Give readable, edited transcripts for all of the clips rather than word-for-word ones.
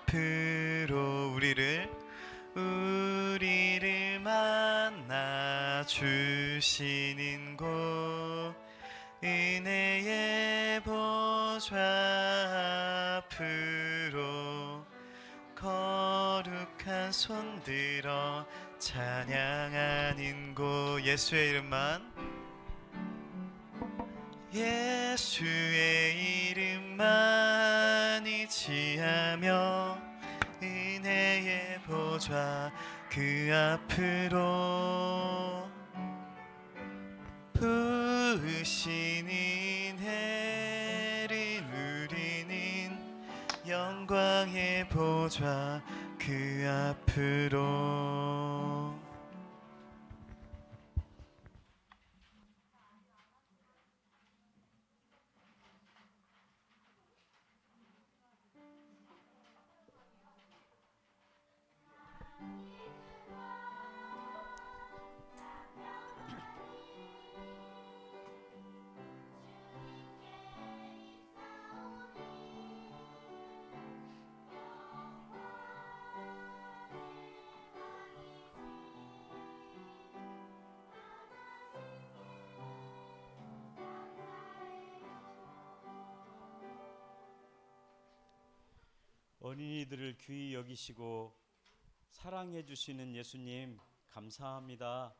앞으로 우리를 만나 주시는 곳 은혜의 보좌 앞으로 거룩한 손 들어 찬양하는 곳 예수의 이름만 의지하며 은혜의 보좌 그 앞으로 부으신 은혜를 누리는 영광의 보좌 그 앞으로. 어린이들을 귀히 여기시고 사랑해 주시는 예수님 감사합니다.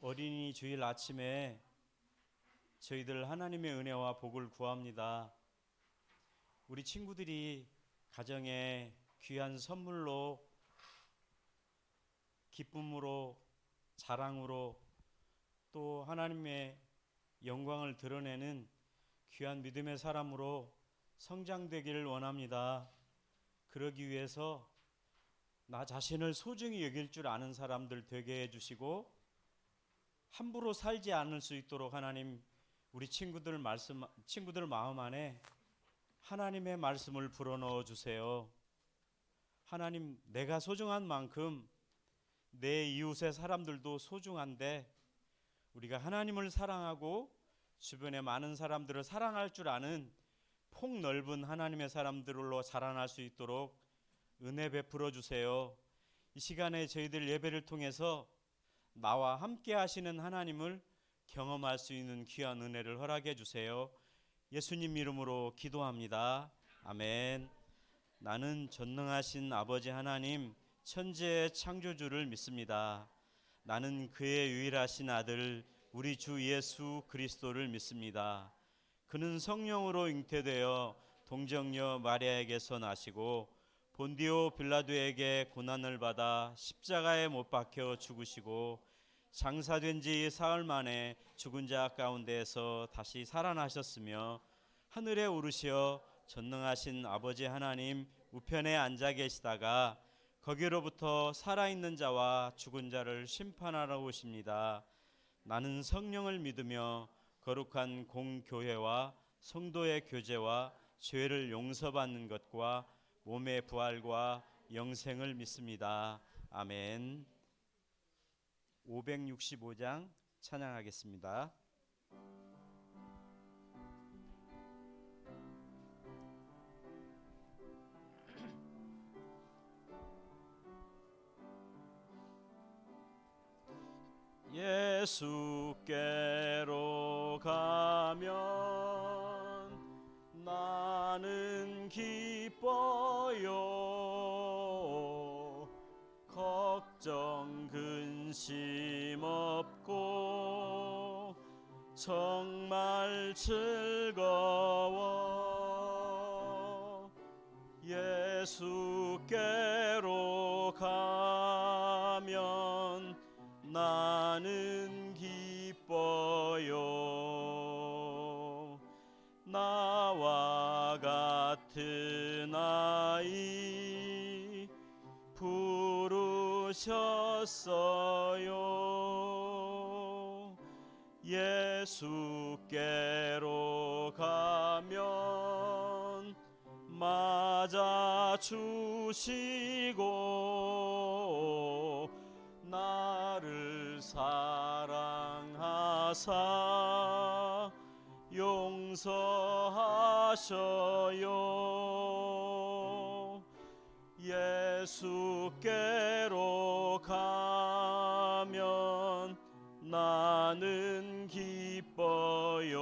어린이 주일 아침에 저희들 하나님의 은혜와 복을 구합니다. 우리 친구들이 가정에 귀한 선물로 기쁨으로 자랑으로 또 하나님의 영광을 드러내는 귀한 믿음의 사람으로 성장되기를 원합니다. 그러기 위해서 나 자신을 소중히 여길 줄 아는 사람들 되게 해주시고 함부로 살지 않을 수 있도록 하나님 우리 친구들 마음 안에 하나님의 말씀을 불어넣어 주세요. 하나님, 내가 소중한 만큼 내 이웃의 사람들도 소중한데 우리가 하나님을 사랑하고 주변의 많은 사람들을 사랑할 줄 아는 폭넓은 하나님의 사람들로 자라날 수 있도록 은혜 베풀어 주세요. 이 시간에 저희들 예배를 통해서 나와 함께 하시는 하나님을 경험할 수 있는 귀한 은혜를 허락해 주세요. 예수님 이름으로 기도합니다. 아멘. 나는 전능하신 아버지 하나님 천지의 창조주를 믿습니다. 나는 그의 유일하신 아들 우리 주 예수 그리스도를 믿습니다. 그는 성령으로 잉태되어 동정녀 마리아에게서 나시고 본디오 빌라도에게 고난을 받아 십자가에 못 박혀 죽으시고 장사된 지 사흘 만에 죽은 자 가운데에서 다시 살아나셨으며 하늘에 오르시어 전능하신 아버지 하나님 우편에 앉아 계시다가 거기로부터 살아있는 자와 죽은 자를 심판하러 오십니다. 나는 성령을 믿으며 거룩한 공교회와 성도의 교제와 죄를 용서받는 것과 몸의 부활과 영생을 믿습니다. 아멘. 565장 찬양하겠습니다. 예수께로 가면 나는 기뻐요. 걱정 근심 없고 정말 즐거워. 예수께로 가면 나는 기뻐요. 나와 같은 아이 부르셨어요. 예수께로 가면 맞아 주시고 나를 사랑하사 용서하셔요. 예수께로 가면 나는 기뻐요.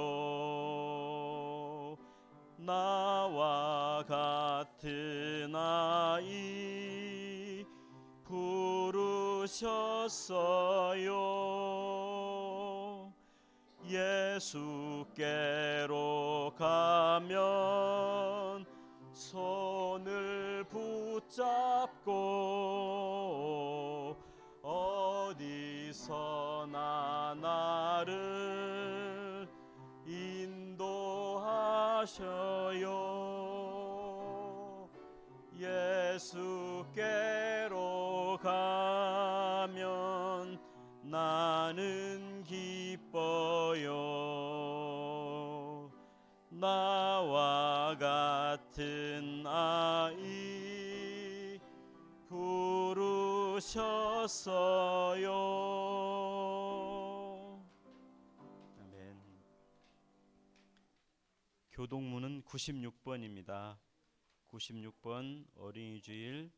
나와 같은 아이 부르셨어요. 예수께로 가면 손을 붙잡고 어디서나 나를 인도하셔요. 예수께로 가면 나는 기뻐요. 나와 같은 아이 부르셨어요. 아멘. 교동문은 96번입니다. 96번 어린이 주일.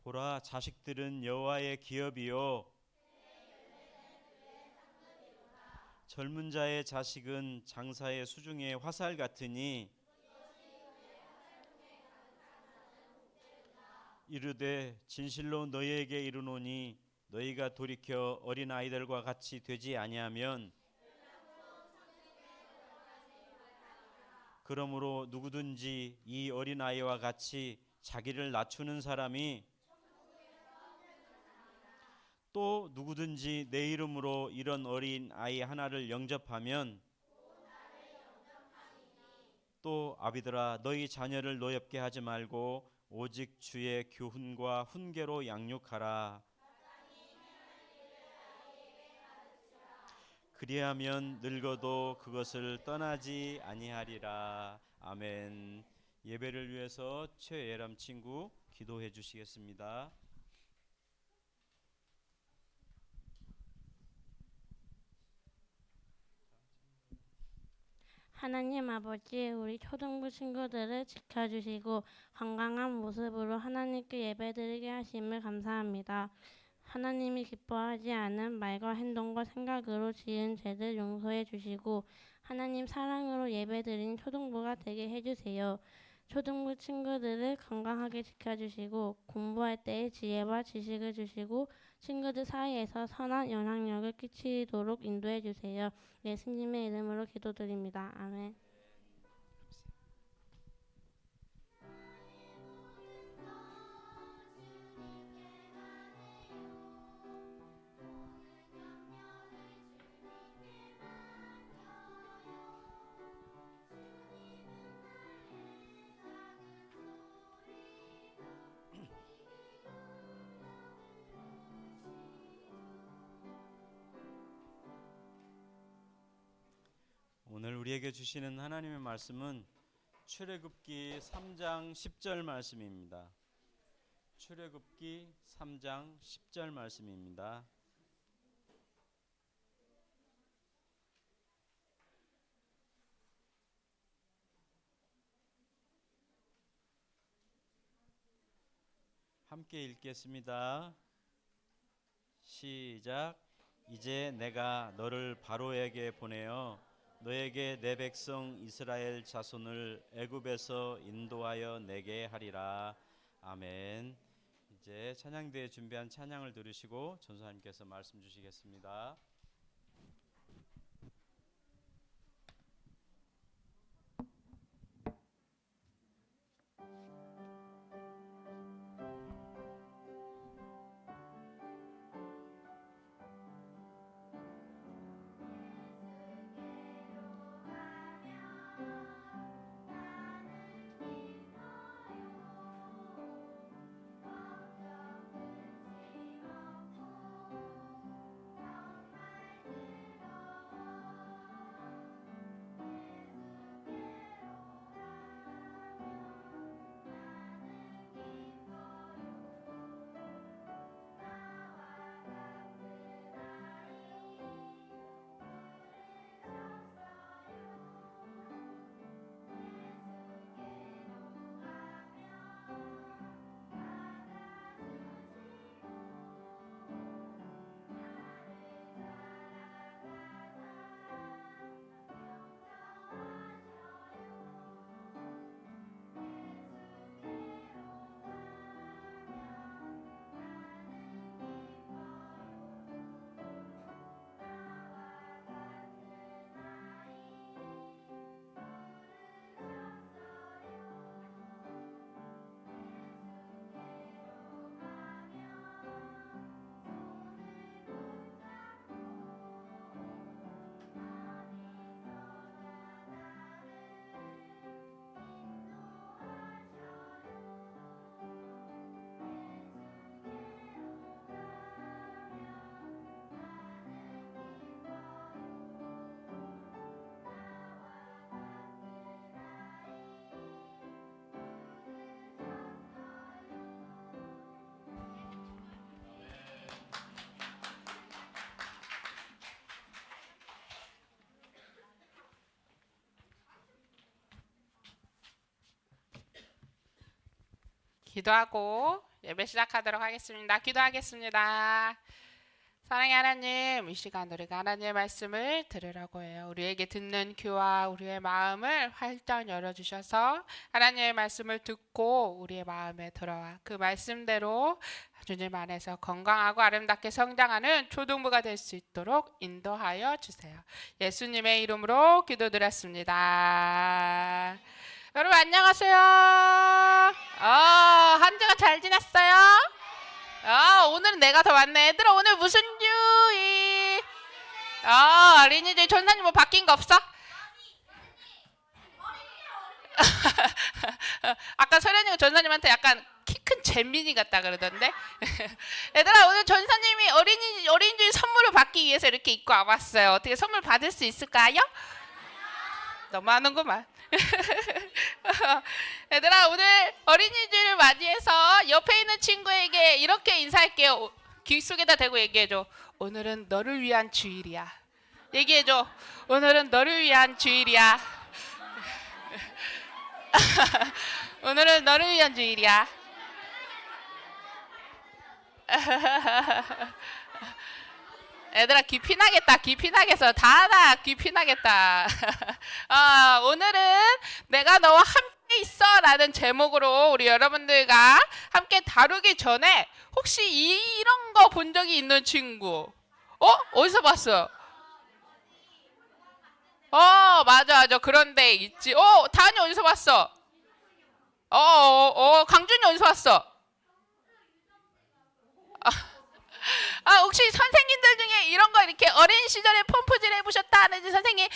보라, 자식들은 여호와의 기업이요 젊은 자의 자식은 장사의 수중의 화살 같으니 이르되 진실로 너희에게 이르노니 너희가 돌이켜 어린 아이들과 같이 되지 아니하면 그러므로 누구든지 이 어린 아이와 같이 자기를 낮추는 사람이 또 누구든지 내 이름으로 이런 어린 아이 하나를 영접하면 또 아비들아 너희 자녀를 노엽게 하지 말고 오직 주의 교훈과 훈계로 양육하라. 그리하면 늙어도 그것을 떠나지 아니하리라. 아멘. 예배를 위해서 최예람 친구 기도해 주시겠습니다. 하나님 아버지, 우리 초등부 친구들을 지켜주시고 건강한 모습으로 하나님께 예배드리게 하심을 감사합니다. 하나님이 기뻐하지 않은 말과 행동과 생각으로 지은 죄를 용서해 주시고 하나님 사랑으로 예배드린 초등부가 되게 해주세요. 초등부 친구들을 건강하게 지켜주시고 공부할 때의 지혜와 지식을 주시고 친구들 사이에서 선한 영향력을 끼치도록 인도해 주세요. 예수님의 이름으로 기도드립니다. 아멘. 오늘 우리에게 주시는 하나님의 말씀은 출애굽기 3장 10절 말씀입니다. 출애굽기 3장 10절 말씀입니다. 함께 읽겠습니다. 시작. 이제 내가 너를 바로에게 보내어 너에게 내 백성 이스라엘 자손을 애굽에서 인도하여 내게 하리라. 아멘. 이제 찬양대에 준비한 찬양을 들으시고 전사님께서 말씀 주시겠습니다. 기도하고 예배 시작하도록 하겠습니다. 기도하겠습니다. 사랑의 하나님, 이 시간 우리가 하나님의 말씀을 들으라고 해요. 우리에게 듣는 귀와 우리의 마음을 활짝 열어주셔서 하나님의 말씀을 듣고 우리의 마음에 들어와 그 말씀대로 주님 안에서 건강하고 아름답게 성장하는 초등부가 될 수 있도록 인도하여 주세요. 예수님의 이름으로 기도드렸습니다. 여러분 안녕하세요. 한 주간 잘 지냈어요? 오늘은 내가 더 많네. 얘들아 오늘 무슨 주일? 어린이집 전사님 뭐 바뀐 거 없어? 아까 서련이가 전사님한테 약간 키 큰 잼민이 같다 그러던데. 얘들아 오늘 전사님이 어린이집 선물을 받기 위해서 이렇게 입고 와봤어요. 어떻게 선물 받을 수 있을까요? 너무 하는구만. 얘들아 오늘 어린이집을 맞이해서 옆에 있는 친구에게 이렇게 인사할게요. 귀 속에다 대고 얘기해줘. 오늘은 너를 위한 주일이야. 얘기해줘. 오늘은 너를 위한 주일이야. 오늘은 너를 위한 주일이야. 얘들아 귀피 나겠다. 귀피 나겠어. 다하다 귀피 나겠다. 오늘은 내가 너와 함께 있어 라는 제목으로 우리 여러분들과 함께 다루기 전에 혹시 이런 거 본 적이 있는 친구? 어디서 봤어? 맞아. 그런 데 있지. 다은이 어디서 봤어? 강준이 어디서 봤어? 혹시 선생님들 중에 이런 거 이렇게 어린 시절에 펌프질 해보셨다 하는지 선생님,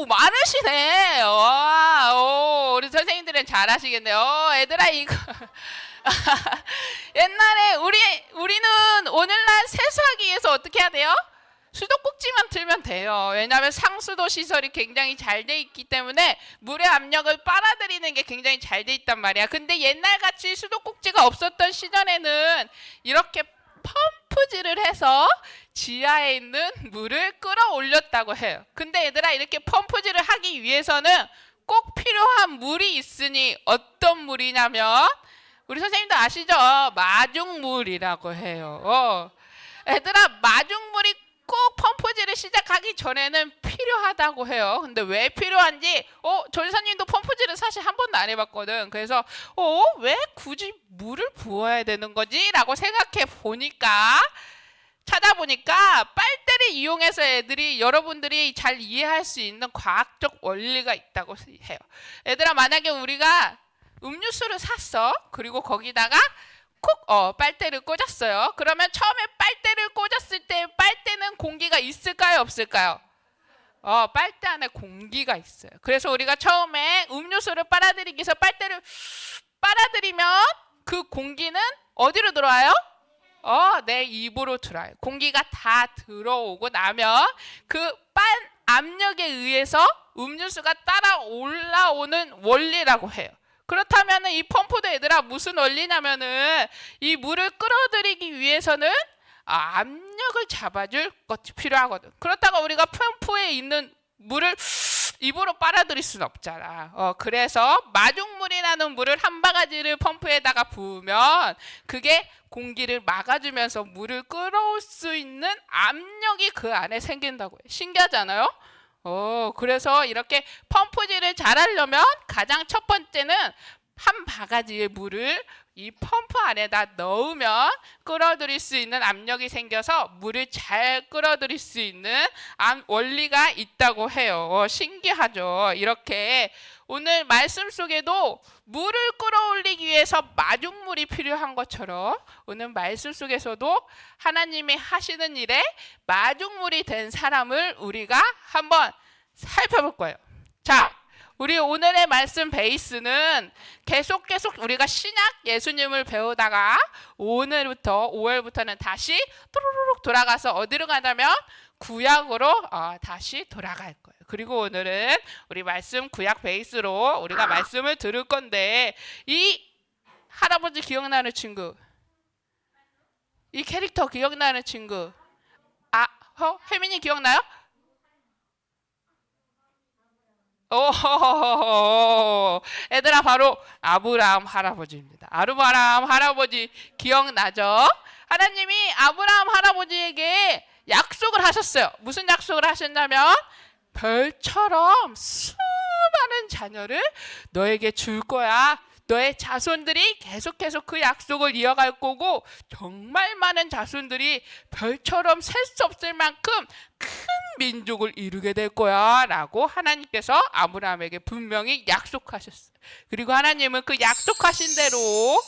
많으시네. 우리 선생님들은 잘하시겠네요. 얘들아 이거 옛날에 우리는 오늘날 세수하기 위해서 어떻게 해야 돼요? 수도꼭지만 틀면 돼요. 왜냐하면 상수도 시설이 굉장히 잘 돼 있기 때문에 물의 압력을 빨아들이는 게 굉장히 잘 돼 있단 말이야. 근데 옛날같이 수도꼭지가 없었던 시절에는 이렇게 펌프질을 해서 지하에 있는 물을 끌어올렸다고 해요. 근데 얘들아 이렇게 펌프질을 하기 위해서는 꼭 필요한 물이 있으니 어떤 물이냐면 우리 선생님도 아시죠? 마중물이라고 해요. 얘들아 마중물이 꼭 펌프질을 시작하기 전에는 필요하다고 해요. 근데 왜 필요한지 전사님도 펌프질을 사실 한 번도 안 해봤거든. 그래서 왜 굳이 물을 부어야 되는 거지? 라고 생각해 보니까 찾아보니까 빨대를 이용해서 여러분들이 잘 이해할 수 있는 과학적 원리가 있다고 해요. 얘들아 만약에 우리가 음료수를 샀어. 그리고 거기다가 콕 빨대를 꽂았어요. 그러면 처음에 빨대를 꽂았을 때 빨대는 공기가 있을까요? 없을까요? 빨대 안에 공기가 있어요. 그래서 우리가 처음에 음료수를 빨아들이기 위해서 빨대를 빨아들이면 그 공기는 어디로 들어와요? 내 입으로 들어와요. 공기가 다 들어오고 나면 그 빤 압력에 의해서 음료수가 따라 올라오는 원리라고 해요. 그렇다면 이 펌프도 얘들아 무슨 원리냐면은 이 물을 끌어들이기 위해서는 압력을 잡아줄 것이 필요하거든. 그렇다고 우리가 펌프에 있는 물을 입으로 빨아들일 수는 없잖아. 그래서 마중물이라는 물을 한 바가지를 펌프에다가 부으면 그게 공기를 막아주면서 물을 끌어올 수 있는 압력이 그 안에 생긴다고 해. 신기하잖아요? 그래서 이렇게 펌프질을 잘하려면 가장 첫 번째는 한 바가지의 물을 이 펌프 안에다 넣으면 끌어들일 수 있는 압력이 생겨서 물을 잘 끌어들일 수 있는 원리가 있다고 해요. 신기하죠? 이렇게 오늘 말씀 속에도 물을 끌어올리기 위해서 마중물이 필요한 것처럼 오늘 말씀 속에서도 하나님이 하시는 일에 마중물이 된 사람을 우리가 한번 살펴볼 거예요. 자, 우리 오늘의 말씀 베이스는 계속 우리가 신약 예수님을 배우다가 오늘부터 5월부터는 다시 또르륵 돌아가서 어디로 가냐면 구약으로 다시 돌아갈 거예요. 그리고 오늘은 우리 말씀 구약 베이스로 우리가 말씀을 들을 건데 이 할아버지 기억나는 친구, 이 캐릭터 기억나는 친구, 혜민이 기억나요? 오, 얘들아 바로 아브라함 할아버지입니다. 아브라함 할아버지 기억나죠? 하나님이 아브라함 할아버지에게 약속을 하셨어요. 무슨 약속을 하셨냐면 별처럼 수많은 자녀를 너에게 줄 거야. 너의 자손들이 계속해서 그 약속을 이어갈 거고 정말 많은 자손들이 별처럼 셀 수 없을 만큼 큰 민족을 이루게 될 거야 라고 하나님께서 아브라함에게 분명히 약속하셨어요. 그리고 하나님은 그 약속하신 대로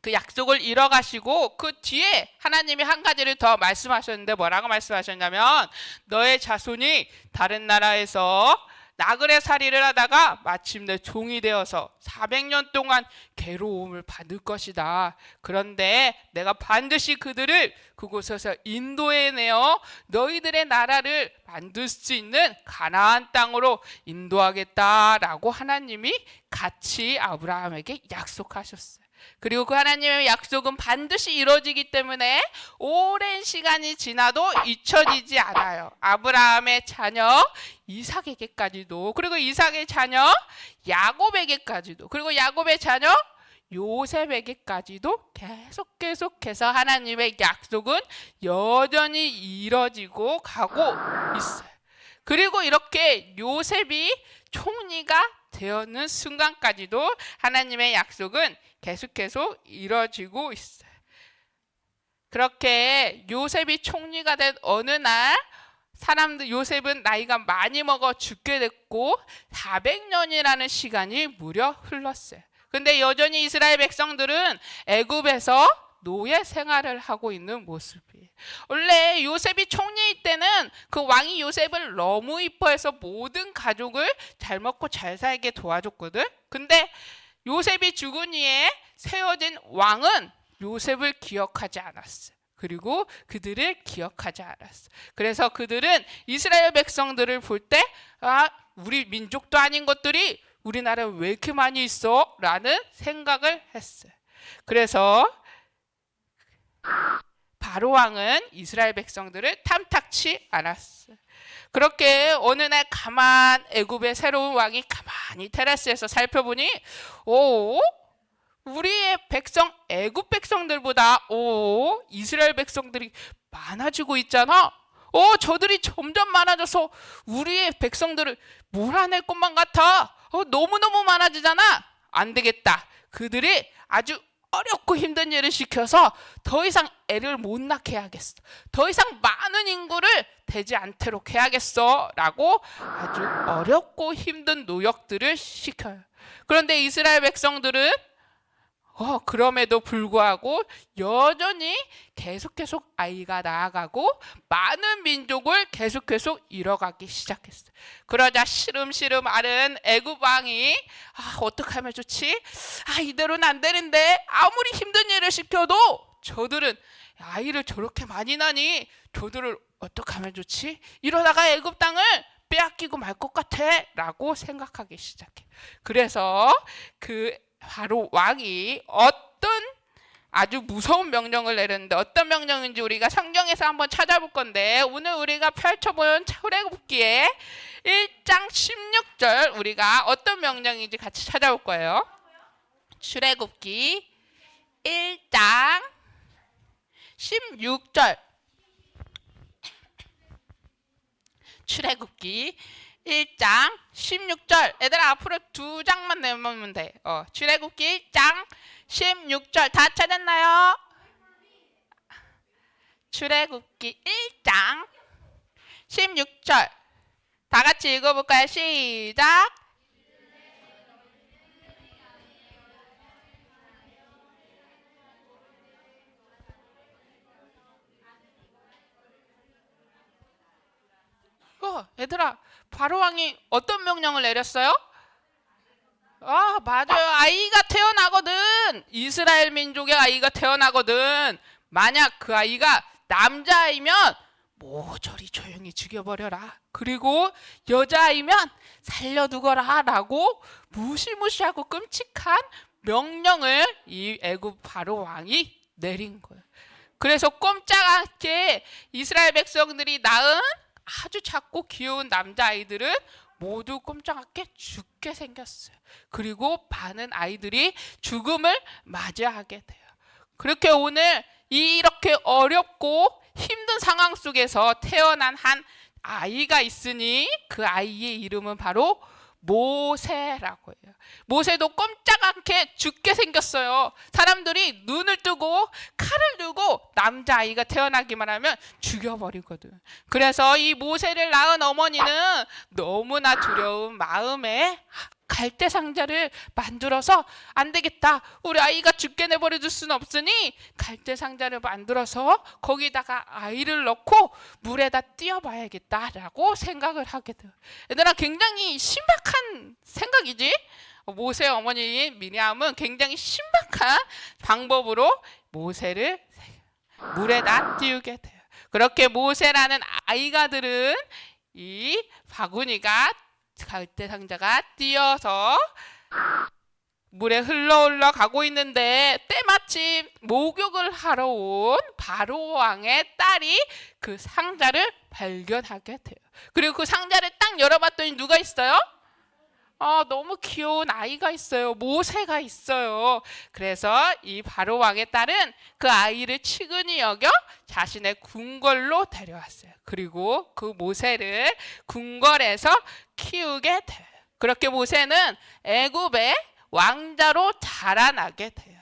그 약속을 이뤄가시고 그 뒤에 하나님이 한 가지를 더 말씀하셨는데 뭐라고 말씀하셨냐면 너의 자손이 다른 나라에서 나그네살이를 하다가 마침내 종이 되어서 400년 동안 괴로움을 받을 것이다. 그런데 내가 반드시 그들을 그곳에서 인도해내어 너희들의 나라를 만들 수 있는 가나안 땅으로 인도하겠다라고 하나님이 같이 아브라함에게 약속하셨어요. 그리고 그 하나님의 약속은 반드시 이루어지기 때문에 오랜 시간이 지나도 잊혀지지 않아요. 아브라함의 자녀 이삭에게까지도, 그리고 이삭의 자녀 야곱에게까지도, 그리고 야곱의 자녀 요셉에게까지도 계속해서 하나님의 약속은 여전히 이루어지고 가고 있어요. 그리고 이렇게 요셉이 총리가 되었는 순간까지도 하나님의 약속은 계속해서 이루어지고 있어요. 그렇게 요셉이 총리가 된 어느 날 요셉은 나이가 많이 먹어 죽게 됐고 400년이라는 시간이 무려 흘렀어요. 근데 여전히 이스라엘 백성들은 애굽에서 노예 생활을 하고 있는 모습이에요. 원래 요셉이 총리일 때는 그 왕이 요셉을 너무 이뻐해서 모든 가족을 잘 먹고 잘 살게 도와줬거든. 근데 요셉이 죽은 후에 세워진 왕은 요셉을 기억하지 않았어요. 그리고 그들을 기억하지 않았어. 그래서 그들은 이스라엘 백성들을 볼 때 우리 민족도 아닌 것들이 우리나라에 왜 이렇게 많이 있어? 라는 생각을 했어요. 그래서 바로 왕은 이스라엘 백성들을 탐탁치 않았어요. 그렇게 어느 날 애굽의 새로운 왕이 가만히 테라스에서 살펴보니 우리의 백성 애굽 백성들보다 이스라엘 백성들이 많아지고 있잖아. 저들이 점점 많아져서 우리의 백성들을 몰아낼 것만 같아. 너무너무 많아지잖아. 안 되겠다. 그들이 아주 어렵고 힘든 일을 시켜서 더 이상 애를 못 낳게 해야겠어. 더 이상 많은 인구를 되지 않도록 해야겠어 라고 아주 어렵고 힘든 노역들을 시켜요. 그런데 이스라엘 백성들은 그럼에도 불구하고 여전히 계속 아이가 낳아가고 많은 민족을 계속 이뤄가기 시작했어요. 그러자 시름시름 앓은 애굽 왕이 어떻게 하면 좋지? 이대로는 안 되는데 아무리 힘든 일을 시켜도 저들은 아이를 저렇게 많이 낳니 저들을 어떻게 하면 좋지? 이러다가 애굽 땅을 빼앗기고 말 것 같아 라고 생각하기 시작해. 그래서 바로 왕이 어떤 아주 무서운 명령을 내렸는데 어떤 명령인지 우리가 성경에서 한번 찾아볼 건데 오늘 우리가 펼쳐본 출애굽기의 1장 16절 우리가 어떤 명령인지 같이 찾아볼 거예요. 출애굽기 1장 16절 출애굽기 1장 16절 얘들아 앞으로 2장만 내면 돼. 출애굽기 1장 16절 다 찾았나요? 출애굽기 1장 16절 다 같이 읽어볼까요? 시작. 얘들아 바로 왕이 어떤 명령을 내렸어요? 맞아요. 아이가 태어나거든. 이스라엘 민족의 아이가 태어나거든. 만약 그 아이가 남자아이면 모조리 조용히 죽여버려라. 그리고 여자아이면 살려두거라 라고 무시무시하고 끔찍한 명령을 이 애굽 바로 왕이 내린 거예요. 그래서 꼼짝않게 이스라엘 백성들이 낳은 아주 작고 귀여운 남자아이들은 모두 꼼짝않게 죽게 생겼어요. 그리고 많은 아이들이 죽음을 맞이하게 돼요. 그렇게 오늘 이렇게 어렵고 힘든 상황 속에서 태어난 한 아이가 있으니 그 아이의 이름은 바로 모세라고 해요. 모세도 꼼짝 않게 죽게 생겼어요. 사람들이 눈을 뜨고 칼을 들고 남자아이가 태어나기만 하면 죽여버리거든. 그래서 이 모세를 낳은 어머니는 너무나 두려운 마음에 갈대 상자를 만들어서 안 되겠다. 우리 아이가 죽게 내버려둘 수는 없으니 갈대 상자를 만들어서 거기다가 아이를 넣고 물에다 띄어봐야겠다라고 생각을 하게 돼요. 얘들아, 굉장히 신박한 생각이지? 모세 어머니 미리암은 굉장히 신박한 방법으로 모세를 물에다 띄우게 돼요. 그렇게 모세라는 아이가 들은 이 바구니가 갈대 상자가 띄어서 물에 흘러 가고 있는데 때마침 목욕을 하러 온 바로 왕의 딸이 그 상자를 발견하게 돼요. 그리고 그 상자를 딱 열어봤더니 누가 있어요? 너무 귀여운 아이가 있어요. 모세가 있어요. 그래서 이 바로 왕의 딸은 그 아이를 치근히 여겨 자신의 궁궐로 데려왔어요. 그리고 그 모세를 궁궐에서 키우게 돼요. 그렇게 모세는 애굽의 왕자로 자라나게 돼요.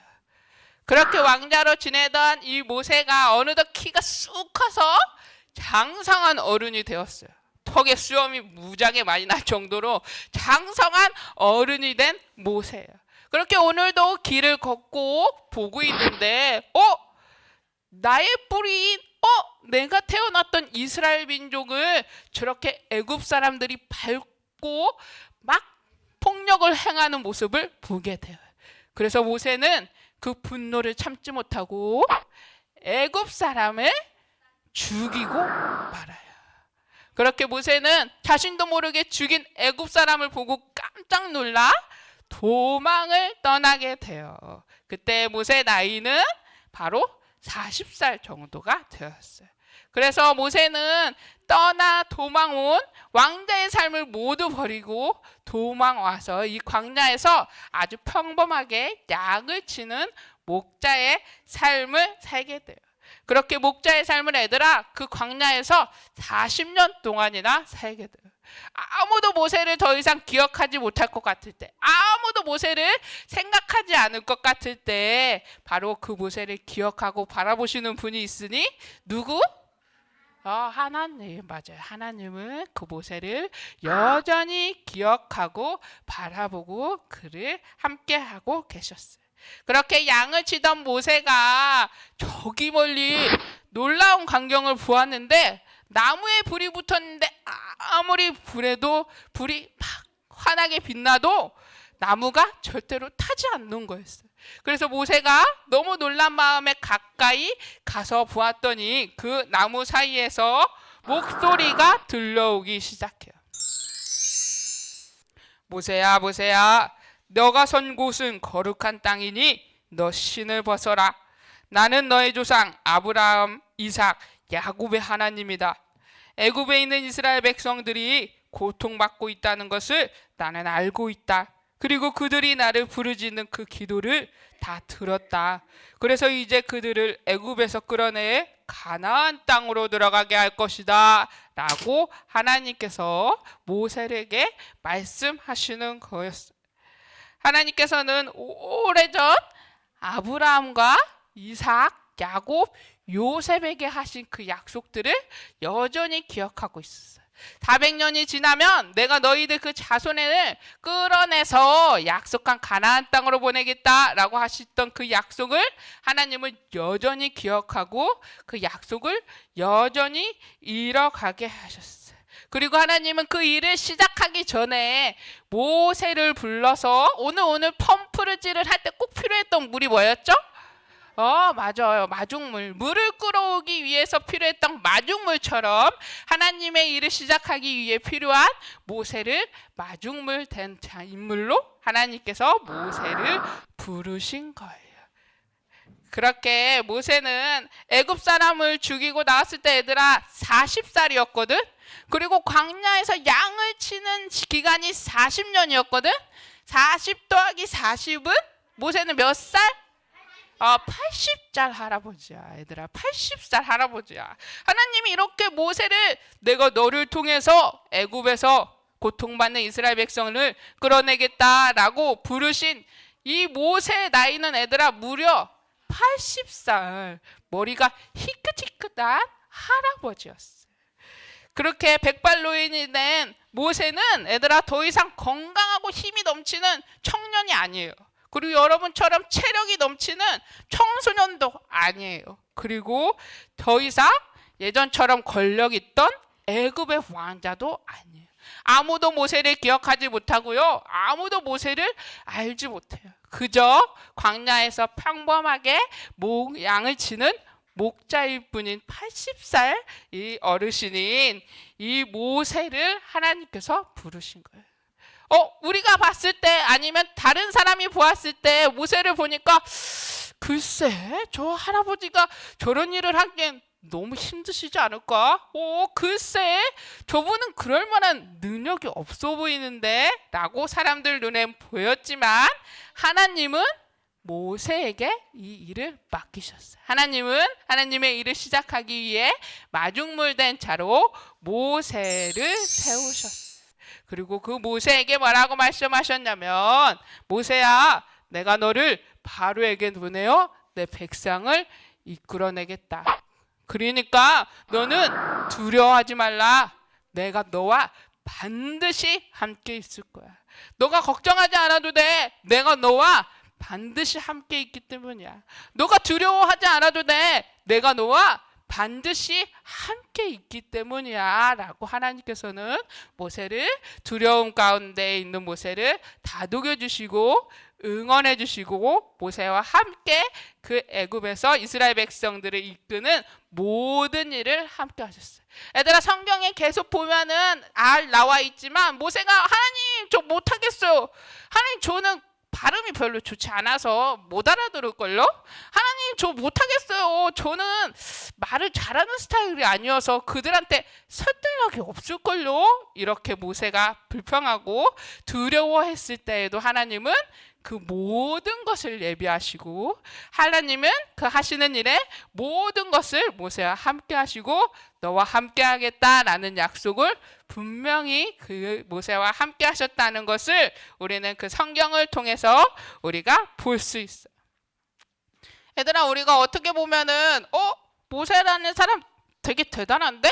그렇게 왕자로 지내던 이 모세가 어느덧 키가 쑥 커서 장성한 어른이 되었어요. 턱에 수염이 무지하게 많이 날 정도로 장성한 어른이 된 모세예요. 그렇게 오늘도 길을 걷고 보고 있는데 나의 뿌리인 내가 태어났던 이스라엘 민족을 저렇게 애굽 사람들이 밟고 막 폭력을 행하는 모습을 보게 돼요. 그래서 모세는 그 분노를 참지 못하고 애굽 사람을 죽이고 말아요. 그렇게 모세는 자신도 모르게 죽인 애굽 사람을 보고 깜짝 놀라 도망을 떠나게 돼요. 그때 모세의 나이는 바로 40살 정도가 되었어요. 그래서 모세는 떠나 도망 온 왕자의 삶을 모두 버리고 도망 와서 이 광야에서 아주 평범하게 양을 치는 목자의 삶을 살게 돼요. 그렇게 목자의 삶을 애들아 그 광야에서 40년 동안이나 살게 돼요. 아무도 모세를 더 이상 기억하지 못할 것 같을 때, 아무도 모세를 생각하지 않을 것 같을 때 바로 그 모세를 기억하고 바라보시는 분이 있으니 누구? 하나님. 맞아요. 하나님은 그 모세를 여전히 기억하고 바라보고 그를 함께하고 계셨어요. 그렇게 양을 치던 모세가 저기 멀리 놀라운 광경을 보았는데 나무에 불이 붙었는데 아무리 불에도 불이 막 환하게 빛나도 나무가 절대로 타지 않는 거였어요. 그래서 모세가 너무 놀란 마음에 가까이 가서 보았더니 그 나무 사이에서 목소리가 들려오기 시작해요. 모세야, 모세야, 너가 선 곳은 거룩한 땅이니 너 신을 벗어라. 나는 너의 조상 아브라함, 이삭, 야곱의 하나님이다. 애굽에 있는 이스라엘 백성들이 고통받고 있다는 것을 나는 알고 있다. 그리고 그들이 나를 부르짖는 그 기도를 다 들었다. 그래서 이제 그들을 애굽에서 끌어내 가나안 땅으로 들어가게 할 것이다 라고 하나님께서 모세에게 말씀하시는 거였어요. 하나님께서는 오래전 아브라함과 이삭, 야곱, 요셉에게 하신 그 약속들을 여전히 기억하고 있었어요. 400년이 지나면 내가 너희들 그 자손을 끌어내서 약속한 가나안 땅으로 보내겠다라고 하셨던 그 약속을 하나님은 여전히 기억하고 그 약속을 여전히 이뤄가게 하셨어요. 그리고 하나님은 그 일을 시작하기 전에 모세를 불러서 오늘 펌프르질을 할 때 꼭 필요했던 물이 뭐였죠? 맞아요. 마중물. 물을 끌어오기 위해서 필요했던 마중물처럼 하나님의 일을 시작하기 위해 필요한 모세를 마중물 된 인물로 하나님께서 모세를 부르신 거예요. 그렇게 모세는 애굽 사람을 죽이고 나왔을 때 얘들아 40살이었거든. 그리고 광야에서 양을 치는 기간이 40년이었거든. 40 더하기 40은 모세는 몇 살? 80살 할아버지야. 얘들아, 80살 할아버지야. 하나님이 이렇게 모세를 내가 너를 통해서 애굽에서 고통받는 이스라엘 백성을 끌어내겠다라고 부르신 이 모세의 나이는 얘들아 무려 80살. 머리가 희끗희끗한 할아버지였어. 그렇게 백발노인이 된 모세는 얘들아 더 이상 건강하고 힘이 넘치는 청년이 아니에요. 그리고 여러분처럼 체력이 넘치는 청소년도 아니에요. 그리고 더 이상 예전처럼 권력 있던 애굽의 왕자도 아니에요. 아무도 모세를 기억하지 못하고요. 아무도 모세를 알지 못해요. 그저 광야에서 평범하게 양을 치는 목자일 뿐인 80살 이 어르신인 이 모세를 하나님께서 부르신 거예요. 우리가 봤을 때 아니면 다른 사람이 보았을 때 모세를 보니까 글쎄 저 할아버지가 저런 일을 하기엔 너무 힘드시지 않을까? 글쎄 저분은 그럴 만한 능력이 없어 보이는데 라고 사람들 눈엔 보였지만 하나님은 모세에게 이 일을 맡기셨어요. 하나님은 하나님의 일을 시작하기 위해 마중물된 자로 모세를 세우셨어요. 그리고 그 모세에게 뭐라고 말씀하셨냐면 모세야 내가 너를 바로에게 보내어 내 백성을 이끌어내겠다. 그러니까 너는 두려워하지 말라. 내가 너와 반드시 함께 있을 거야. 너가 걱정하지 않아도 돼. 내가 너와 반드시 함께 있기 때문이야. 너가 두려워하지 않아도 돼. 내가 너와 반드시 함께 있기 때문이야 라고 하나님께서는 모세를 두려움 가운데 있는 모세를 다독여 주시고 응원해 주시고 모세와 함께 그 애굽에서 이스라엘 백성들을 이끄는 모든 일을 함께 하셨어요. 얘들아 성경에 계속 보면은 나와 있지만 모세가 하나님 저 못하겠어요. 하나님 저는 발음이 별로 좋지 않아서 못 알아들을걸요? 하나님 저 못하겠어요. 저는 말을 잘하는 스타일이 아니어서 그들한테 설득력이 없을걸요? 이렇게 모세가 불평하고 두려워했을 때에도 하나님은 그 모든 것을 예비하시고 하나님은 그 하시는 일에 모든 것을 모세와 함께 하시고 너와 함께 하겠다라는 약속을 분명히 그 모세와 함께 하셨다는 것을 우리는 그 성경을 통해서 우리가 볼 수 있어요. 얘들아 우리가 어떻게 보면은 모세라는 사람 되게 대단한데?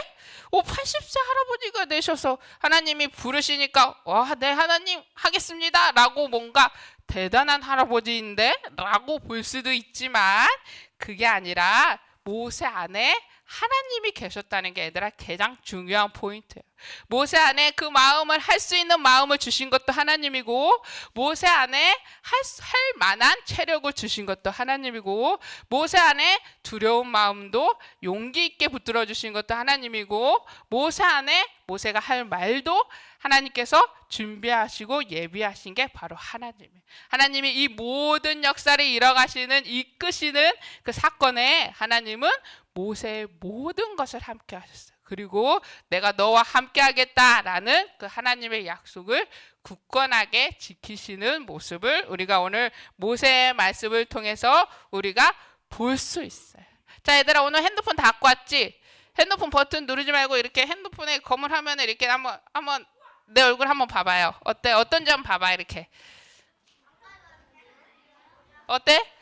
80세 할아버지가 되셔서 하나님이 부르시니까 네 하나님 하겠습니다 라고 뭔가 대단한 할아버지인데 라고 볼 수도 있지만 그게 아니라 모세 안에 하나님이 계셨다는 게 얘들아 가장 중요한 포인트예요. 모세 안에 그 마음을 할 수 있는 마음을 주신 것도 하나님이고 모세 안에 할 만한 체력을 주신 것도 하나님이고 모세 안에 두려운 마음도 용기 있게 붙들어 주신 것도 하나님이고 모세 안에 모세가 할 말도 하나님께서 준비하시고 예비하신 게 바로 하나님이에요. 하나님이 이 모든 역사를 이뤄가시는 이끄시는 그 사건에 하나님은 모세의 모든 것을 함께 하셨어요. 그리고 내가 너와 함께 하겠다라는 그 하나님의 약속을 굳건하게 지키시는 모습을 우리가 오늘 모세의 말씀을 통해서 우리가 볼 수 있어요. 자 얘들아 오늘 핸드폰 다 갖고 왔지? 핸드폰 버튼 누르지 말고 이렇게 핸드폰에 검을 하면 이렇게 한번 내 얼굴 한번 봐봐요. 어때? 어떤지 한번 봐봐 이렇게. 어때?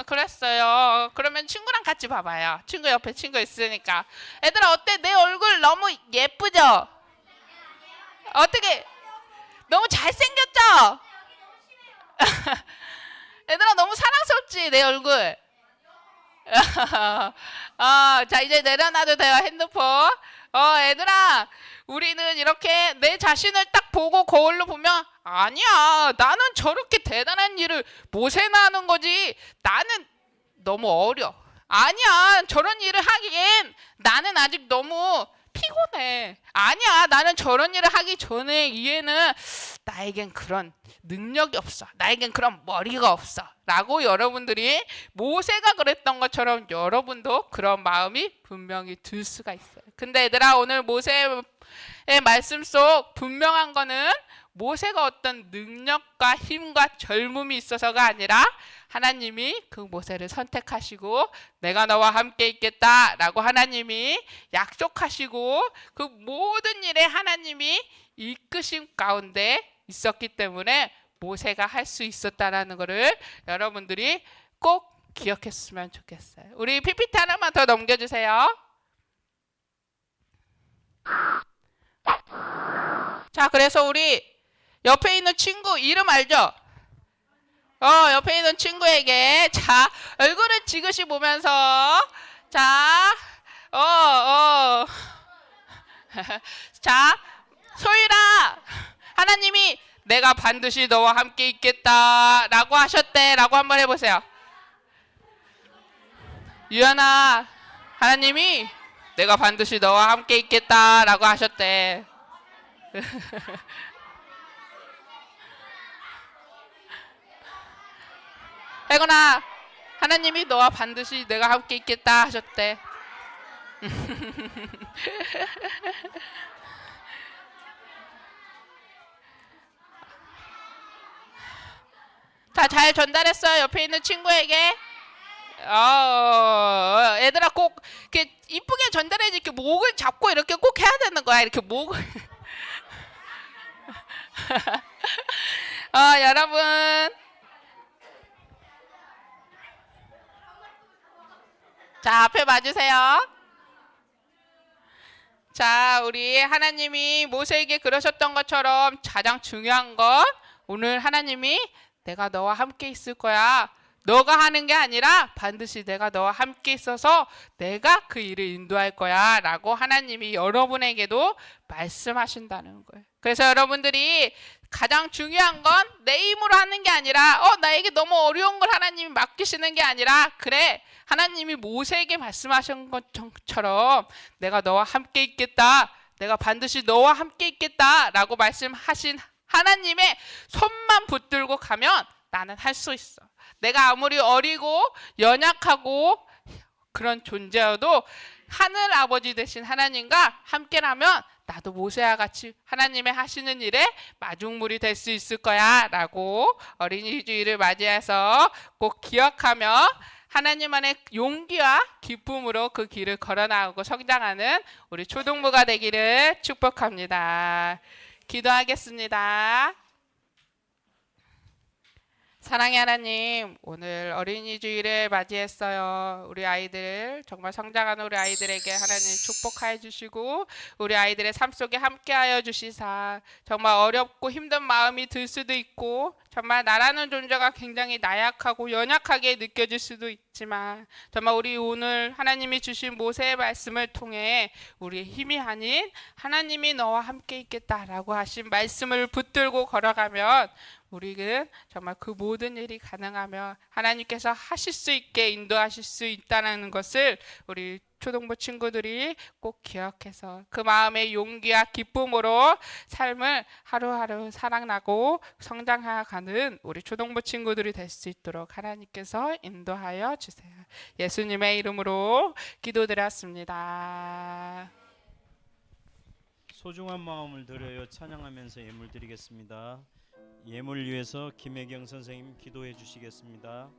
그랬어요. 그러면 친구랑 같이 봐봐요. 친구 옆에 친구 있으니까. 얘들아 어때? 내 얼굴 너무 예쁘죠? 어떻게? 너무 잘생겼죠? 얘들아 너무 사랑스럽지 내 얼굴? 자 이제 내려놔도 돼요 핸드폰. 얘들아 우리는 이렇게 내 자신을 딱 보고 거울로 보면 아니야 나는 저렇게 대단한 일을 모세나 하는 거지 나는 너무 어려. 아니야 저런 일을 하기엔 나는 아직 너무 피곤해. 아니야, 나는 저런 일을 하기 전에 이해는 나에겐 그런 능력이 없어. 나에겐 그런 머리가 없어. 라고 여러분들이 모세가 그랬던 것처럼 여러분도 그런 마음이 분명히 들 수가 있어요. 근데 얘들아, 오늘 모세의 말씀 속 분명한 거는 모세가 어떤 능력과 힘과 젊음이 있어서가 아니라 하나님이 그 모세를 선택하시고 내가 너와 함께 있겠다라고 하나님이 약속하시고 그 모든 일에 하나님이 이끄심 가운데 있었기 때문에 모세가 할 수 있었다라는 것을 여러분들이 꼭 기억했으면 좋겠어요. 우리 PPT 하나만 더 넘겨주세요. 자, 그래서 우리 옆에 있는 친구 이름 알죠? 옆에 있는 친구에게 자 얼굴을 지그시 보면서 자 자, 소율아, 하나님이 내가 반드시 너와 함께 있겠다라고 하셨대라고 한번 해보세요. 유연아, 하나님이 내가 반드시 너와 함께 있겠다라고 하셨대. 혜건아, 하나님이 너와 반드시 내가 함께 있겠다 하셨대. 다 잘 전달했어요. 옆에 있는 친구에게. 얘들아 꼭 이렇게 이쁘게 전달해야지. 이렇게 목을 잡고 이렇게 꼭 해야 되는 거야. 이렇게 목을. 여러분. 자, 앞에 봐주세요. 자, 우리 하나님이 모세에게 그러셨던 것처럼 가장 중요한 건 오늘 하나님이 내가 너와 함께 있을 거야. 너가 하는 게 아니라 반드시 내가 너와 함께 있어서 내가 그 일을 인도할 거야 라고 하나님이 여러분에게도 말씀하신다는 거예요. 그래서 여러분들이 가장 중요한 건 내 힘으로 하는 게 아니라 나에게 너무 어려운 걸 하나님이 맡기시는 게 아니라 그래, 하나님이 모세에게 말씀하신 것처럼 내가 너와 함께 있겠다, 내가 반드시 너와 함께 있겠다 라고 말씀하신 하나님의 손만 붙들고 가면 나는 할 수 있어. 내가 아무리 어리고 연약하고 그런 존재여도 하늘 아버지 되신 하나님과 함께라면 나도 모세와 같이 하나님의 하시는 일에 마중물이 될 수 있을 거야 라고 어린이 주일을 맞이해서 꼭 기억하며 하나님 안에 용기와 기쁨으로 그 길을 걸어나가고 성장하는 우리 초동부가 되기를 축복합니다. 기도하겠습니다. 사랑의 하나님, 오늘 어린이 주일을 맞이했어요. 우리 아이들, 정말 성장하는 우리 아이들에게 하나님 축복하여 주시고 우리 아이들의 삶 속에 함께하여 주시사 정말 어렵고 힘든 마음이 들 수도 있고 정말 나라는 존재가 굉장히 나약하고 연약하게 느껴질 수도 있지만 정말 우리 오늘 하나님이 주신 모세의 말씀을 통해 우리의 힘이 아닌 하나님이 너와 함께 있겠다라고 하신 말씀을 붙들고 걸어가면 우리는 정말 그 모든 일이 가능하며 하나님께서 하실 수 있게 인도하실 수 있다는 것을 우리 초동부 친구들이 꼭 기억해서 그 마음의 용기와 기쁨으로 삶을 하루하루 살아나고 성장해가는 우리 초동부 친구들이 될 수 있도록 하나님께서 인도하여 주세요. 예수님의 이름으로 기도드렸습니다. 소중한 마음을 드려요 찬양하면서 예물 드리겠습니다. 예물 위해서 김혜경 선생님 기도해 주시겠습니다.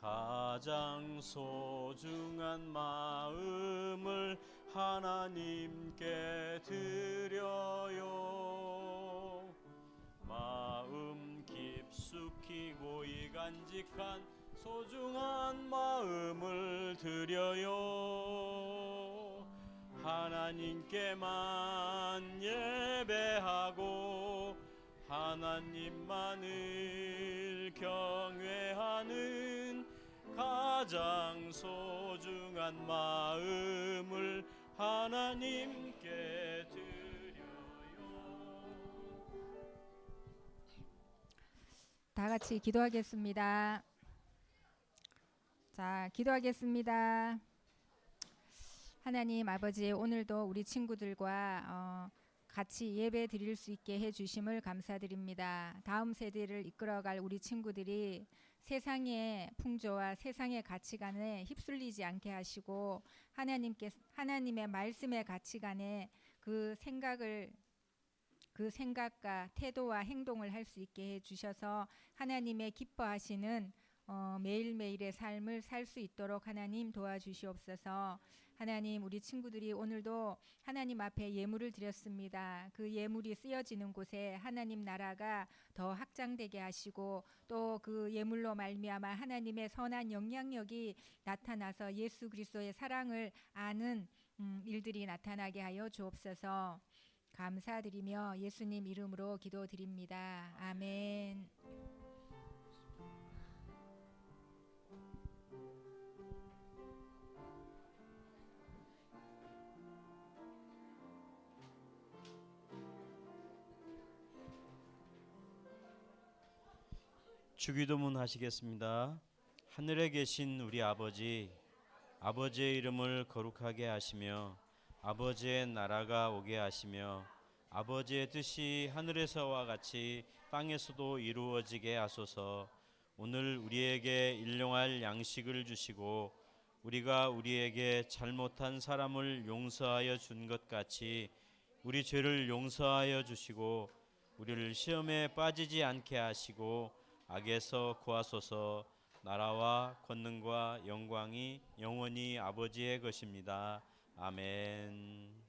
가장 소중한 마음을 하나님께 드려요. 마음 깊숙이 고이 간직한 소중한 마음을 드려요. 하나님께만 예배하고 하나님만을 경외하는 가장 소중한 마음을 하나님께 드려요. 다 같이 기도하겠습니다. 자, 기도하겠습니다. 하나님 아버지, 오늘도 우리 친구들과 같이 예배 드릴 수 있게 해주심을 감사드립니다. 다음 세대를 이끌어갈 우리 친구들이 세상의 풍조와 세상의 가치관에 휩쓸리지 않게 하시고 하나님의 말씀의 가치관에 그 생각과 태도와 행동을 할 수 있게 해주셔서 하나님의 기뻐하시는 매일매일의 삶을 살 수 있도록 하나님 도와주시옵소서. 하나님, 우리 친구들이 오늘도 하나님 앞에 예물을 드렸습니다. 그 예물이 쓰여지는 곳에 하나님 나라가 더 확장되게 하시고 또 그 예물로 말미암아 하나님의 선한 영향력이 나타나서 예수 그리스도의 사랑을 아는 일들이 나타나게 하여 주옵소서. 감사드리며 예수님 이름으로 기도드립니다. 아멘. 주기도문 하시겠습니다. 하늘에 계신 우리 아버지, 아버지의 이름을 거룩하게 하시며 아버지의 나라가 오게 하시며 아버지의 뜻이 하늘에서와 같이 땅에서도 이루어지게 하소서. 오늘 우리에게 일용할 양식을 주시고 우리가 우리에게 잘못한 사람을 용서하여 준 것 같이 우리 죄를 용서하여 주시고 우리를 시험에 빠지지 않게 하시고 악에서 구하소서. 나라와 권능과 영광이 영원히 아버지의 것입니다. 아멘.